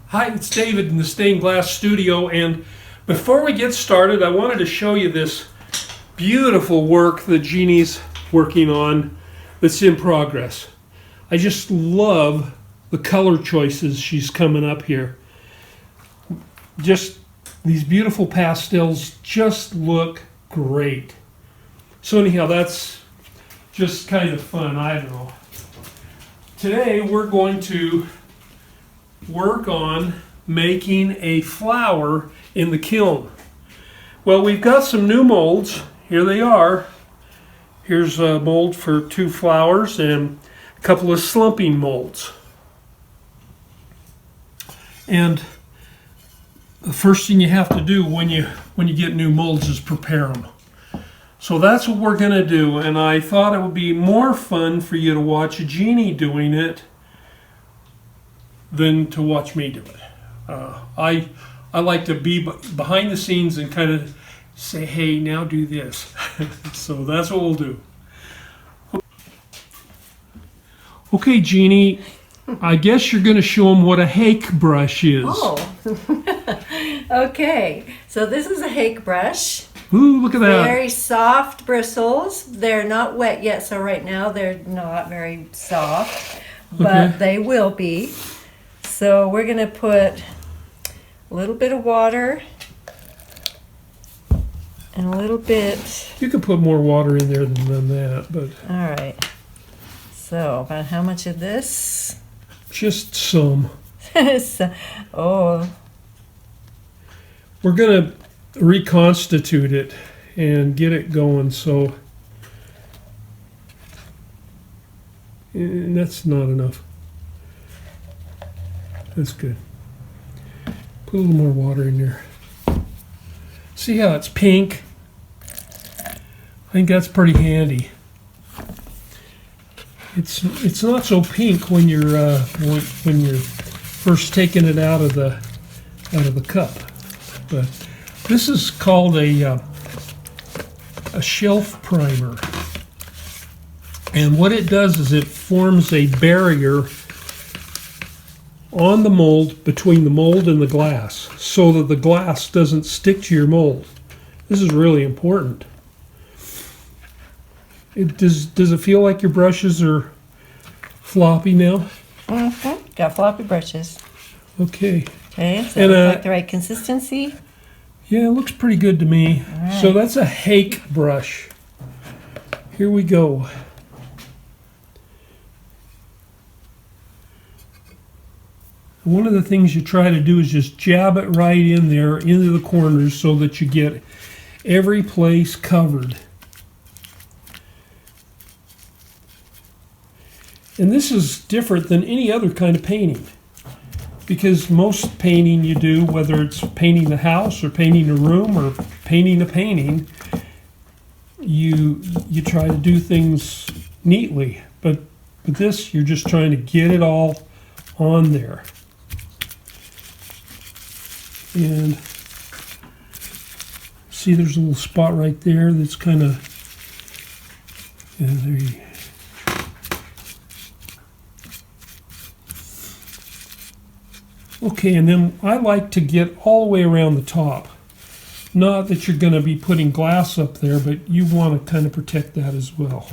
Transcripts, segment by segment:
Hi, it's David in the Stained Glass Studio, and before we get started, I wanted to show you this beautiful work that Jeannie's working on that's in progress. I just love the color choices she's coming up here. Just these beautiful pastels just look great. So anyhow, that's just kind of fun, I don't know. Today we're going to work on making a flower in the kiln. Well, we've got some new molds. Here they are. Here's a mold for 2 flowers and a couple of slumping molds. And the first thing you have to do when you get new molds is prepare them. So that's what we're going to do, and I thought it would be more fun for you to watch Jeannie doing it than to watch me do it. I like to be behind the scenes and kind of say, hey, now do this. So that's what we'll do. Okay, Jeannie, I guess you're going to show them what a hake brush is. Oh, okay. So this is a hake brush. Ooh, look at that. Very soft bristles. They're not wet yet, so right now they're not very soft, but they will be. So we're going to put a little bit of water and a little bit. You could put more water in there than that, but. All right. So about how much of this? Just some. Oh. We're going to reconstitute it and get it going, so. And that's not enough. That's good. Put a little more water in there. See how it's pink? I think that's pretty handy. It's not so pink when you're first taking it out of the cup, but this is called a shelf primer, and what it does is it forms a barrier on the mold, between the mold and the glass, so that the glass doesn't stick to your mold. This is really important. Does it feel like your brushes are floppy now? Mm-hmm. Got floppy brushes. Okay. Okay, so and, like the right consistency? Yeah, it looks pretty good to me. Right. So that's a hake brush. Here we go. One of the things you try to do is just jab it right in there into the corners so that you get every place covered. And this is different than any other kind of painting, because most painting you do, whether it's painting the house or painting a room or painting a painting, you try to do things neatly, but this, you're just trying to get it all on there. And see, there's a little spot right there that's kind of, yeah, there you go. Okay, and then I like to get all the way around the top. Not that you're going to be putting glass up there, but you want to kind of protect that as well.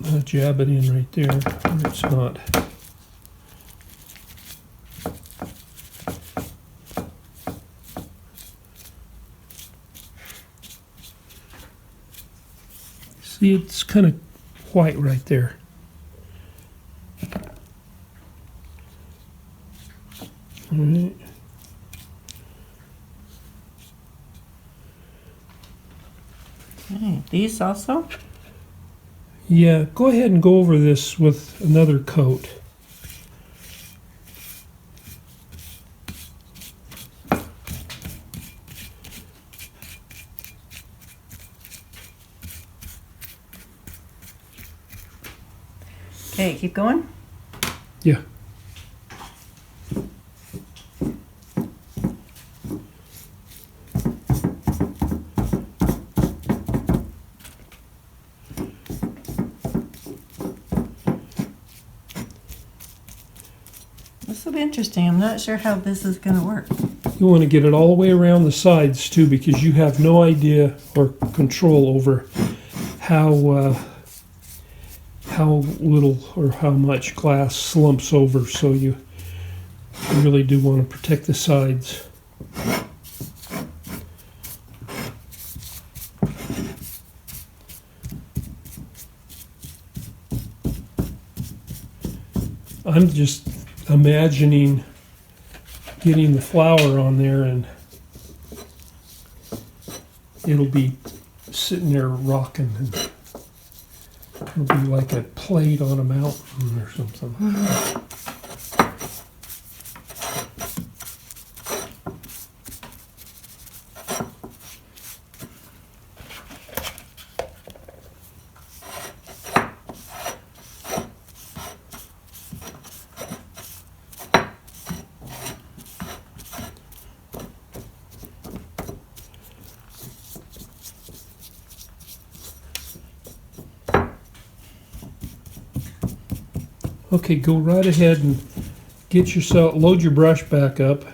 I'll jab it in right there, or it's not. See, it's kind of white right there. All right. Okay, these also? Yeah, go ahead and go over this with another coat. Okay, keep going. Yeah. This will be interesting. I'm not sure how this is going to work. You want to get it all the way around the sides too, because you have no idea or control over how little or how much glass slumps over. So you really do want to protect the sides. I'm just imagining getting the flour on there, and it'll be sitting there rocking, and it'll be like a plate on a mountain or something. Okay, go right ahead and load your brush back up.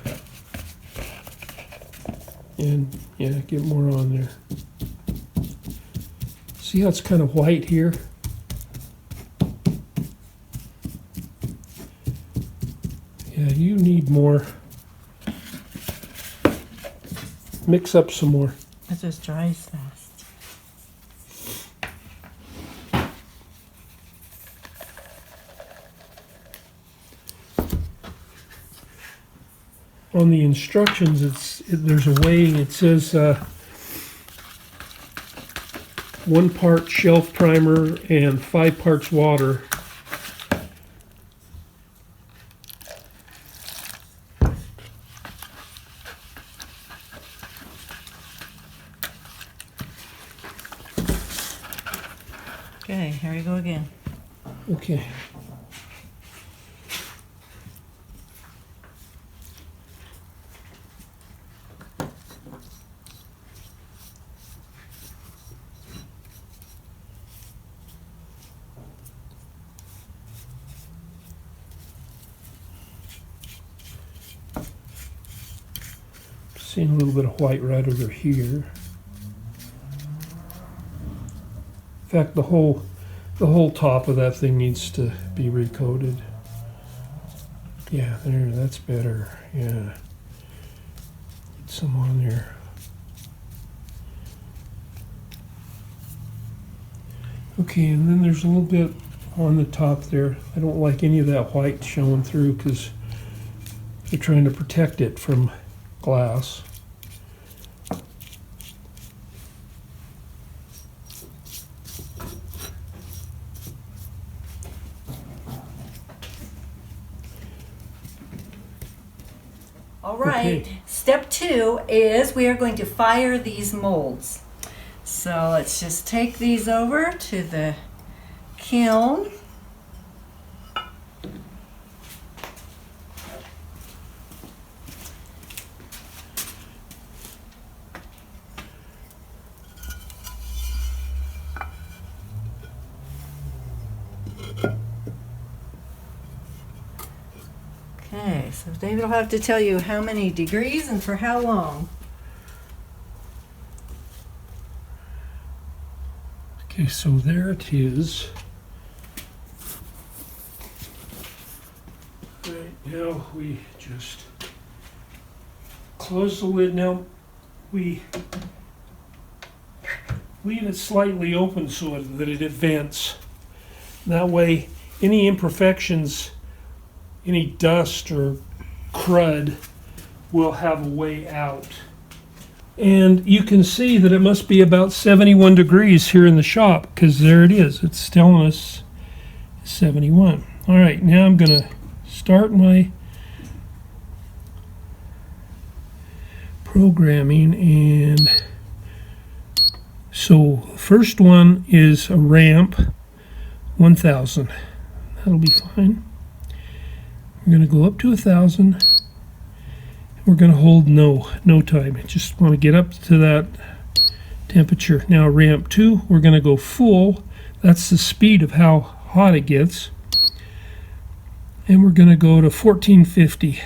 And yeah, get more on there. See how it's kind of white here? Yeah, you need more. Mix up some more. It just dries fast. On the instructions, there's a weighing. It says 1 part shelf primer and 5 parts water. Okay, here we go again. Okay. Seeing a little bit of white right over here. In fact, the whole top of that thing needs to be recoated. Yeah, there, that's better. Yeah. Get some on there. Okay, and then there's a little bit on the top there. I don't like any of that white showing through because they're trying to protect it from glass. All right, Okay. Step 2 is we are going to fire these molds. So let's just take these over to the kiln. Okay, so David will have to tell you how many degrees and for how long. Okay, so there it is. Right now we just close the lid. Now we leave it slightly open so that it vents. That way any imperfections, any dust or crud will have a way out. And you can see that it must be about 71 degrees here in the shop because there it is. It's telling us 71. All right, now I'm going to start my programming. And so first one is a ramp 1000. That'll be fine. We're going to go up to 1,000. We're going to hold no time. Just want to get up to that temperature. Now ramp 2, we're going to go full. That's the speed of how hot it gets. And we're going to go to 1450.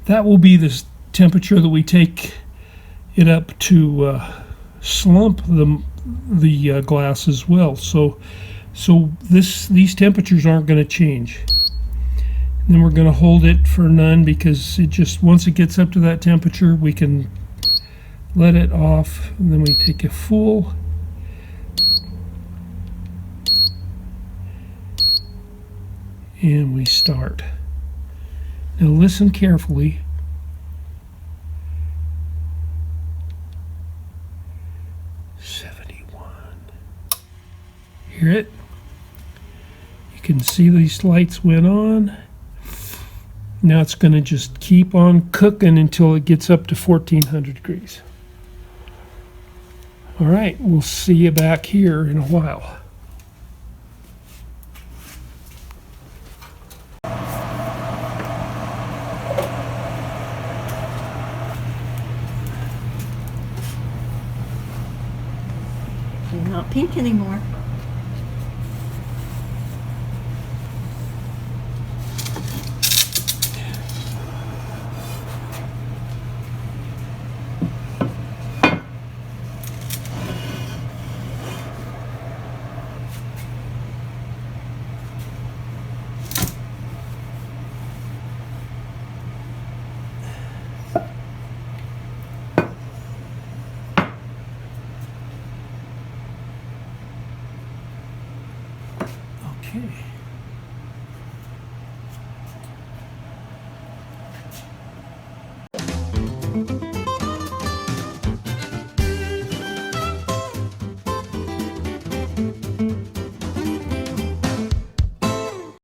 That will be the temperature that we take it up to slump the glass as well. So these temperatures aren't going to change. And then we're going to hold it for none, because it just, once it gets up to that temperature, we can let it off, and then we take a full. And we start. Now listen carefully. Hear it? You can see these lights went on. Now it's going to just keep on cooking until it gets up to 1400 degrees. All right, we'll see you back here in a while. You're not pink anymore. Okay.